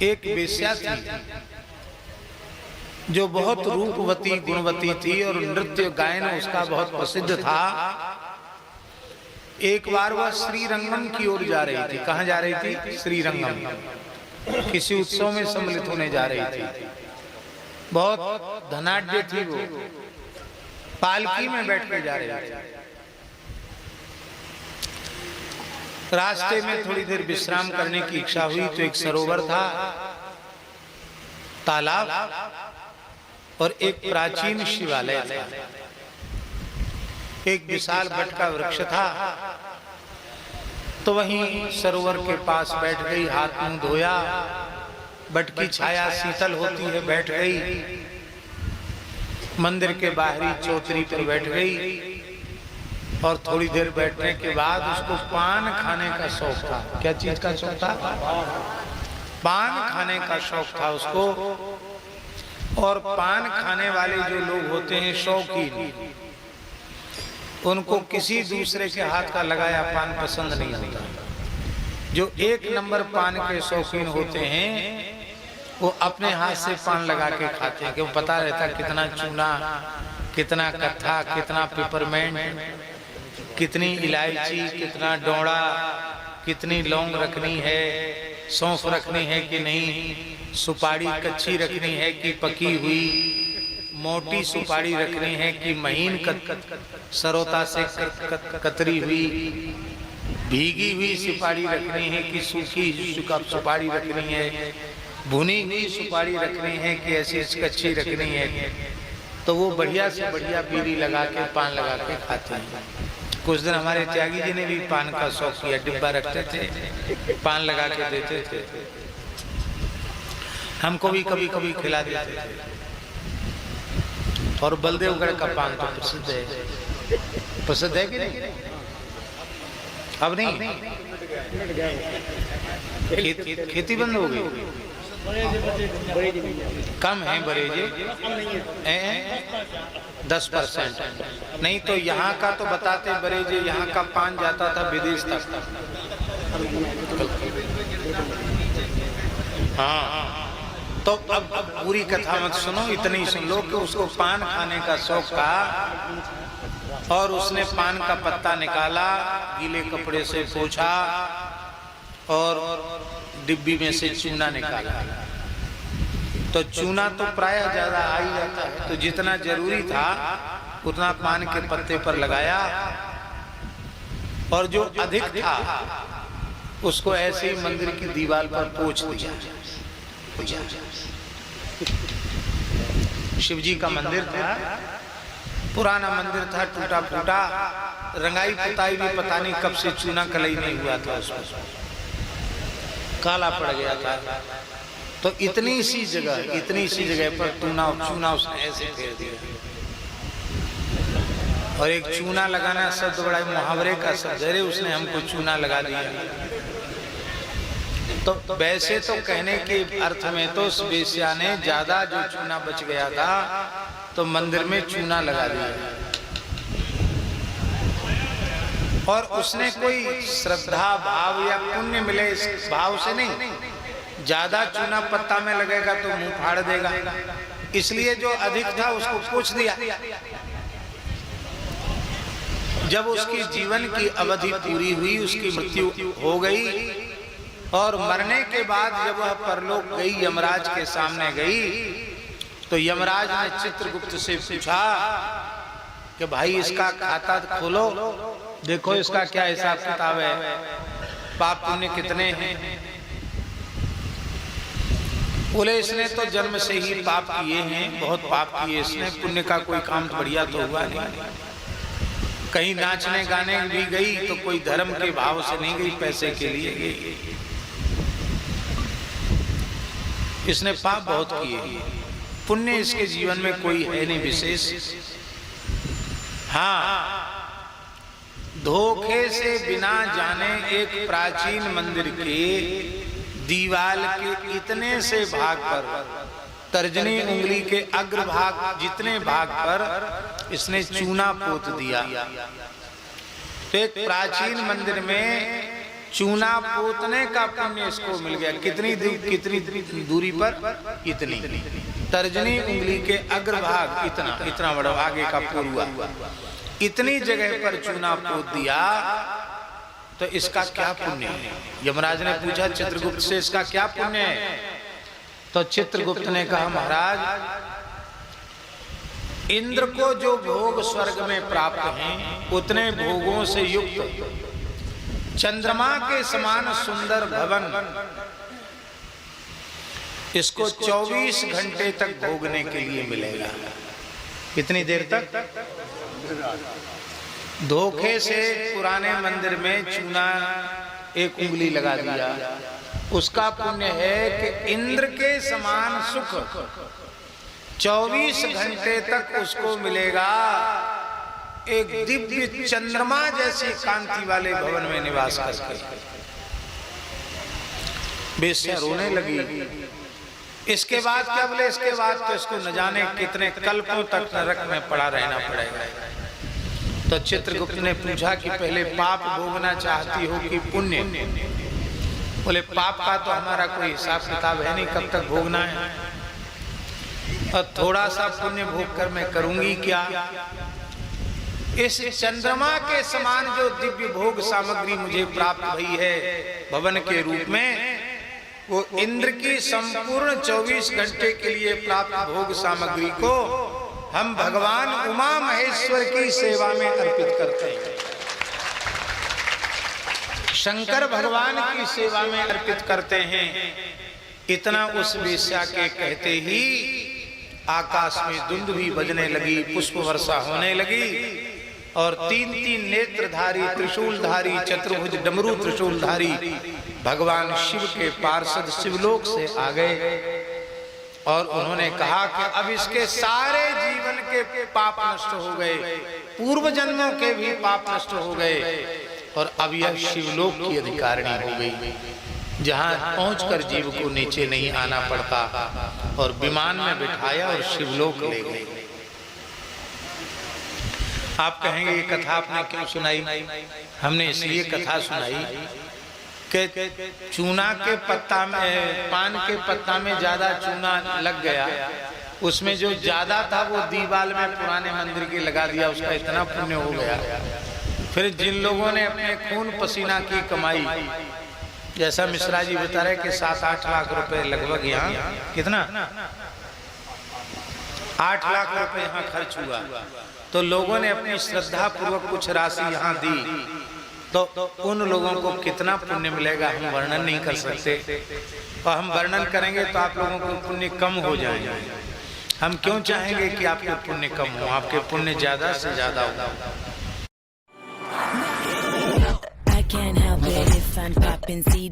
एक वेश्या थी जो बहुत रूपवती गुणवती थी और नृत्य गायन उसका बहुत प्रसिद्ध था। एक बार वह श्रीरंगम की ओर जा रही थी। कहाँ जा रही थी? श्रीरंगम। किसी उत्सव में सम्मिलित होने जा रही थी। बहुत धनाढ्य थी वो, पालकी में बैठ कर जा रही थी। रास्ते में थोड़ी देर विश्राम करने की इच्छा हुई तो एक सरोवर था, तालाब और एक प्राचीन शिवालय था। एक विशाल वट का वृक्ष था। तो वहीं सरोवर के पास बैठ गई, हाथ मुंह धोया, वट की छाया शीतल होती है, बैठ गई। मंदिर के बाहरी चौतरी पर बैठ गई और थोड़ी देर बैठने के बाद उसको पान खाने का शौक था। क्या चीज का शौक था? पान खाने का शौक था उसको। और पान खाने वाले जो लोग होते हैं शौकीन, उनको किसी दूसरे के हाथ का लगाया पान पसंद नहीं होता। जो एक नंबर पान के शौकीन होते हैं वो अपने हाथ से पान लगा के खाते हैं, क्यों? पता रहता कितना चूना, कितना कत्था, कितना पेपरमेंट, कितनी इलायची, कितना डोड़ा, कितनी लौंग रखनी है, सौंफ रखनी है कि नहीं, सुपारी कच्ची रखनी है कि पकी हुई, मोटी सुपारी रखनी है कि महीन सरोता से कतरी हुई, भीगी हुई सुपारी रखनी है कि सूखी सुपारी रखनी है, भुनी हुई सुपारी रखनी है कि ऐसी कच्ची रखनी है। तो वो बढ़िया से बढ़िया बीड़ी लगा के पान लगा के खाते हैं। कुछ दिन हमारे त्यागी जी ने भी पान का शौक किया, डिब्बा रखते थे, पान लगा के देते थे, हमको भी कभी कभी खिला देते थे। और बलदेवगढ़ का पान तो प्रसिद्ध है। प्रसिद्ध है कि नहीं? अब नहीं, खेती बंद हो गई, कम है बरेजे, 10%। नहीं तो यहाँ का तो बताते बरेजे, यहाँ का पान जाता था विदेश तक। हाँ, तो अब पूरी कथा मत सुनो, इतनी ही सुन लो कि उसको पान खाने का शौक था और उसने पान का पत्ता निकाला, गीले कपड़े से पोंछा और डिब्बी में से चूना निकाला। तो चूना तो प्रायः ज्यादा आ ही जाता है, तो जितना जरूरी था उतना पान के पत्ते पर लगाया और जो अधिक था उसको ऐसे ही मंदिर की दीवार पर पोंछ दिया। शिव जी का मंदिर था, पुराना मंदिर था, टूटा फूटा, रंगाई पुताई भी पता नहीं कब से चूना कलई नहीं हुआ था, उसमें काला पड़ गया था। तो इतनी सी जगह पर चूना उसने ऐसे फेर दिया। और एक चूना लगाना शब्द बड़ा मुहावरे का शब्द है, उसने हमको चूना लगा दिया। तो वैसे तो कहने के अर्थ में तो वेश्या ने ज्यादा जो चूना बच गया था तो मंदिर में चूना लगा दिया। और उसने कोई श्रद्धा भाव या पुण्य मिले इस भाव से नहीं, ज्यादा चूना पत्ता में लगेगा तो मुंह फाड़ देगा, इसलिए जो अधिक था उसको पोंछ दिया। जब उसकी जीवन की अवधि पूरी हुई, उसकी मृत्यु हो गई और मरने के बाद जब वह परलोक गई, यमराज के सामने गई, तो यमराज ने चित्रगुप्त से पूछा कि भाई इसका खाता खोलो, देखो इसका क्या हिसाब किताब है, पाप पुण्य कितने हैं। बोले इसने तो जन्म से ही पाप किए हैं, बहुत पाप किए इसने, पुण्य का कोई काम तो बढ़िया तो हुआ नहीं। कहीं नाचने गाने भी गई तो कोई धर्म के भाव से नहीं गई, पैसे के लिए गई। इसने पाप बहुत किए, पुण्य इसके जीवन में कोई है नहीं विशेष। हाँ, धोखे से बिना जाने एक प्राचीन मंदिर के दीवाल के इतने से भाग पर, तर्जनी उंगली के अग्रभाग जितने भाग पर इसने चूना पोत दिया। तो एक प्राचीन मंदिर में चूना पोतने का पुण्य इसको मिल गया। कितनी दूरी पर? इतनी। तर्जनी उंगली के अग्रभाग इतना बड़ा, आगे का पूर्वा, इतनी जगह पर चूना पोत दिया तो इसका क्या पुण्य है? यमराज ने पूछा चित्रगुप्त से, इसका क्या पुण्य है? तो चित्रगुप्त ने कहा, महाराज इंद्र को जो भोग स्वर्ग में प्राप्त हैं, उतने भोगों से युक्त चंद्रमा के समान सुंदर भवन इसको 24 घंटे तक भोगने के लिए मिलेगा। कितनी देर तक? धोखे से पुराने मंदिर में चूना एक उंगली लगा दिया, उसका पुण्य है कि इंद्र के समान सुख 24 घंटे तक उसको मिलेगा। एक दिव्य चंद्रमा जैसी कांति वाले भवन में निवास करके। बेस्या रोने लगी। इसके बाद क्या बोले? इसके बाद तो इसको न जाने कितने कल्पों तक नरक में पड़ा रहना पड़ेगा। तो चित्रगुप्त ने पूछा कि पहले पाप भोगना चाहती हो कि पुण्य? बोले पाप का तो हमारा कोई हिसाब किताब है नहीं, कब तक भोगना है, और थोड़ा सा पुण्य भोग कर मैं करूंगी क्या? इस चंद्रमा के समान जो दिव्य भोग सामग्री मुझे प्राप्त हुई है भवन के रूप में, वो इंद्र की संपूर्ण 24 घंटे के लिए प्राप्त भोग सामग्री को हम भगवान उमा महेश्वर की सेवा में अर्पित करते हैं, शंकर भगवान की सेवा में अर्पित करते हैं। इतना उस वेश्या के कहते ही आकाश में धुंध भी बजने लगी, पुष्प वर्षा होने लगी, और 3 नेत्रधारी त्रिशूलधारी चतुर्भुज डमरू त्रिशूलधारी भगवान शिव के पार्षद शिवलोक से आ गए और उन्होंने कहा कि अब इसके सारे जीवन के पाप नष्ट हो गए, पूर्व जन्मों के भी पाप नष्ट हो गए, और अब यह शिवलोक की अधिकारिणी हो गई, जहां पहुंचकर जीव को नीचे नहीं आना पड़ता, और विमान में बिठाया और शिवलोक ले गए। आप कहेंगे ये कथा आपने क्यों सुनाई? हमने इसलिए कथा सुनाई कि चूना के पत्ता में, पान के पत्ता में ज्यादा चूना लग गया, उसमें जो ज्यादा था वो दीवाल में पुराने मंदिर की लगा दिया, उसका इतना पुण्य हो गया। फिर जिन लोगों ने अपने खून पसीना की कमाई, जैसा मिश्रा जी बता रहे कि 7-8 लाख रुपए लगभग, यहाँ कितना 8 लाख रुपए यहाँ खर्च हुआ, तो लोगों ने अपनी श्रद्धा पूर्वक कुछ राशि यहाँ दी, तो उन लोगों को कितना पुण्य मिलेगा हम वर्णन नहीं कर सकते, और हम वर्णन करेंगे तो आप लोगों को पुण्य कम हो जाएंगे। हम क्यों चाहेंगे कि आपके पुण्य कम हो? आपके पुण्य ज्यादा से ज्यादा हो। I can't help it if I'm popping seed.